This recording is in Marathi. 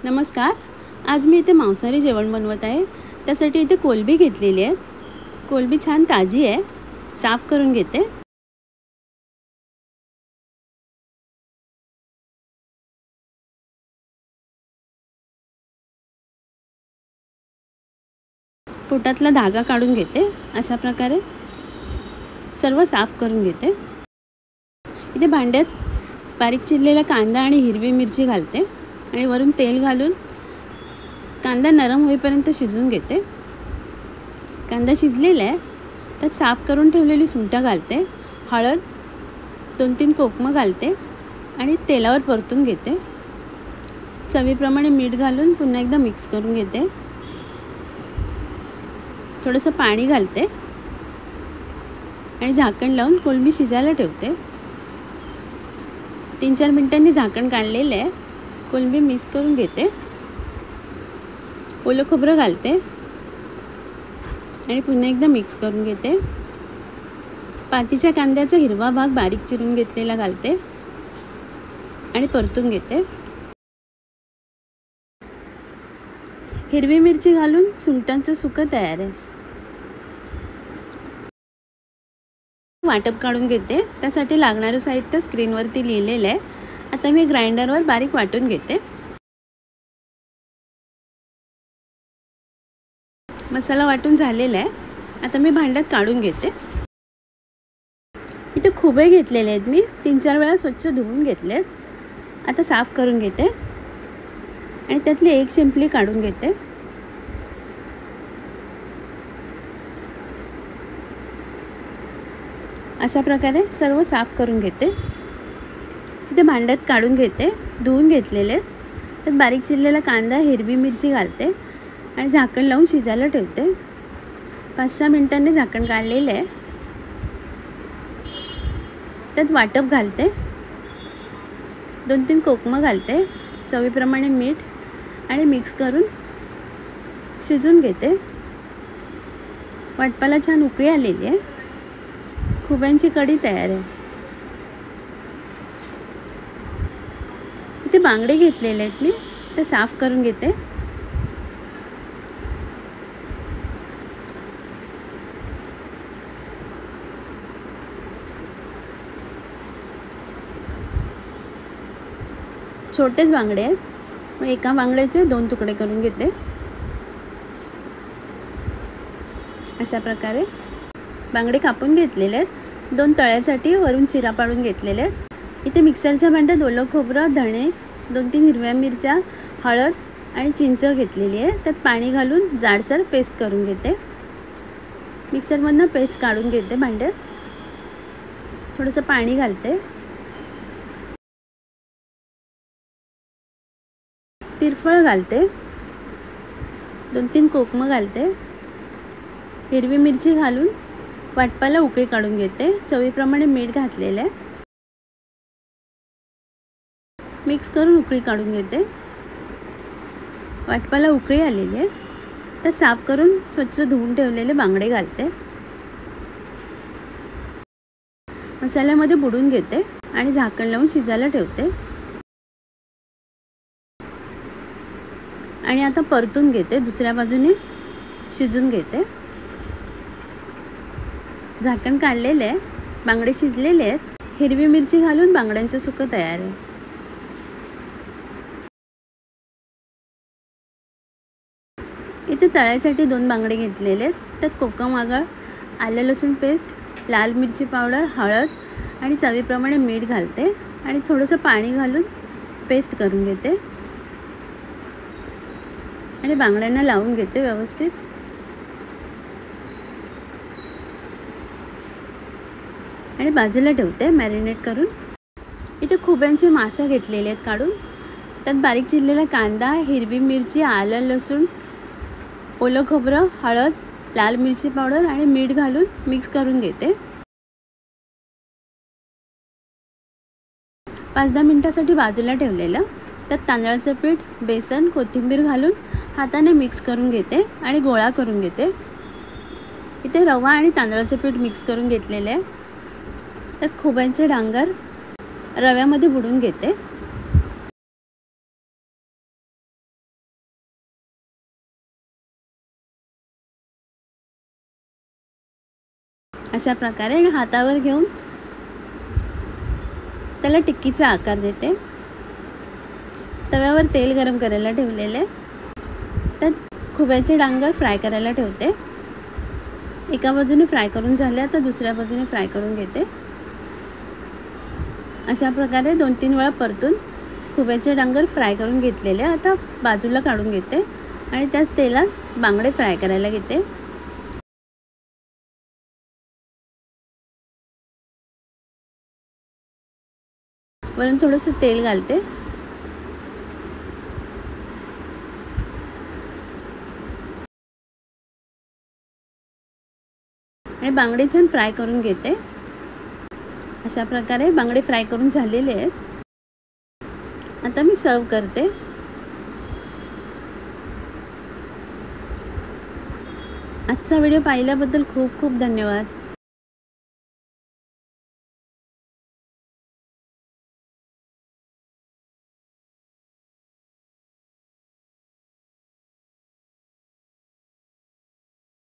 नमस्कार. आज मी इथे मांसाहारी जेवण बनवत आहे. त्यासाठी इथे कोलंबी घेतलेली आहे. कोलंबी छान ताजी आहे. साफ करून घेते. पोटातला धागा काढून घेते. अशा प्रकारे सर्व साफ करून घेते. इथे भांड्यात बारीक चिरलेला कांदा आणि हिरवी मिरची घालते आणि वरून तेल घालून कांदा नरम होईपर्यंत शिजवून घेते. कांदा शिजलेला आहे. त्यात साफ करून ठेवलेली सुंठा घालते. हळद, 2-3 कोकमं घालते आणि तेलावर परतून घेते. चवीप्रमाणे मीठ घालून पुन्हा एकदा मिक्स करून घेते. थोडंसं पाणी घालते आणि झाकण लावून कोलंबी शिजायला ठेवते. 3-4 मिनिटांनी झाकण काढलेलं आहे. कोलंबी मिक्स करून घेते. ओलं खोबरं घालते आणि पुन्हा एकदा मिक्स करून घेते. पातीच्या कांद्याचा हिरवा भाग बारीक चिरून घेतलेला घालते आणि परतून घेते. हिरवी मिरची घालून सुंठांचं सुकं तयार आहे. वाटप काढून घेते. त्यासाठी लागणारं साहित्य स्क्रीनवरती लिहिलेलं आहे. आता मी ग्राइंडरवर बारीक वाटून घेते. मसाला वाटून झालेला आहे. आता मी भांड्यात काढून घेते. इथे खुबे घेतलेले आहेत. मी 3-4 वेळा स्वच्छ धुवून घेतलेत. आता साफ करून घेते आणि त्यातली एक शिंपली काढून घेते. अशा प्रकारे सर्व साफ करून घेते. इथे भांड्यात काढून घेते. धुवून घेतलेले. त्यात बारीक चिरलेला कांदा, हिरवी मिरची घालते आणि झाकण लावून शिजायला ठेवते. 5-6 मिनिटांनी झाकण काढलेलं आहे. त्यात वाटप घालते. 2-3 कोकमं घालते. चवीप्रमाणे मीठ आणि मिक्स करून शिजून घेते. वाटपाला छान उकळी आलेली आहे. खुब्यांची कढी तयार आहे. इथे बांगडे घेतलेले आहेत. मी ते साफ करून घेते. छोटेच बांगडे आहेत. मग एका बांगड्याचे 2 तुकडे करून घेते. अशा प्रकारे बांगडे कापून घेतलेले आहेत. 2 तळ्यासाठी वरून चिरा पाडून घेतलेले आहेत. इथे मिक्सरच्या भांड्यात ओलं खोबरं, धणे, 2-3 हिरव्या मिरच्या, हळद आणि चिंच घेतलेली आहे. त्यात पाणी घालून जाडसर पेस्ट करून घेते. मिक्सरमधनं पेस्ट काढून घेते भांड्यात. थोडंसं पाणी घालते. तिरफळ घालते. 2-3 कोकमं घालते. हिरवी मिरची घालून वाटपाला उकळी काढून घेते. चवीप्रमाणे मीठ घातलेलं आहे. मिक्स करून उकळी काढून घेते. वाटपाला उकळी आलेली आहे. तर साफ करून स्वच्छ धुवून ठेवलेले बांगडे घालते. मसाल्यामध्ये बुडवून घेते आणि झाकण लावून शिजायला ठेवते. आणि आता परतून घेते. दुसऱ्या बाजूने शिजून घेते. झाकण काढलेले आहे. बांगडे शिजलेले आहेत. हिरवी मिरची घालून बांगड्यांचं सुकं तयार आहे. इथे तळ्यासाठी 2 बांगडे घेतलेले आहेत. त्यात कोकम आगळ, आलं लसूण पेस्ट, लाल मिरची पावडर, हळद आणि चवीप्रमाणे मीठ घालते आणि थोडंसं पाणी घालून पेस्ट करून घेते आणि बांगड्यांना लावून घेते व्यवस्थित. आणि बाजूला ठेवते मॅरिनेट करून. इथे खुब्यांचे मासे घेतलेले आहेत काढून. त्यात बारीक चिरलेला कांदा, हिरवी मिरची, आलं लसूण, ओलं खोबरं, हळद, लाल मिरची पावडर आणि मीठ घालून मिक्स करून घेते. 5-10 मिनिटांसाठी बाजूला ठेवलेलं. त्यात तांदळाचं पीठ, बेसन, कोथिंबीर घालून हाताने मिक्स करून घेते आणि गोळा करून घेते. इथे रवा आणि तांदळाचं पीठ मिक्स करून घेतलेलं आहे. त्यात खुब्यांचे डांगर रव्यामध्ये बुडवून घेते. अशा प्रकारे आणि हातावर घेऊन त्याला टिक्कीचा आकार देते। तव्यावर तेल गरम करायला ठेवलेले, त्यात खुब्याचे डांगर फ्राय करायला ठेवते। एका बाजूने फ्राय करून झाले, आता दुसऱ्या बाजूने फ्राय करून घेते। अशा प्रकारे 2-3 वेळा परतून खुब्याचे डांगर फ्राय करून घेतलेले आता बाजूला काढून घेते आणि त्याच तेलात बांगडे फ्राय करायला घेते। वरून थोडंसं तेल घालते। आणि बांगडे छान फ्राय करून घेते। अशा प्रकारे बांगडे फ्राय करून झालेले आहेत। आता मी सर्व करते। आजचा व्हिडिओ पाहिल्याबद्दल खूप खूप धन्यवाद।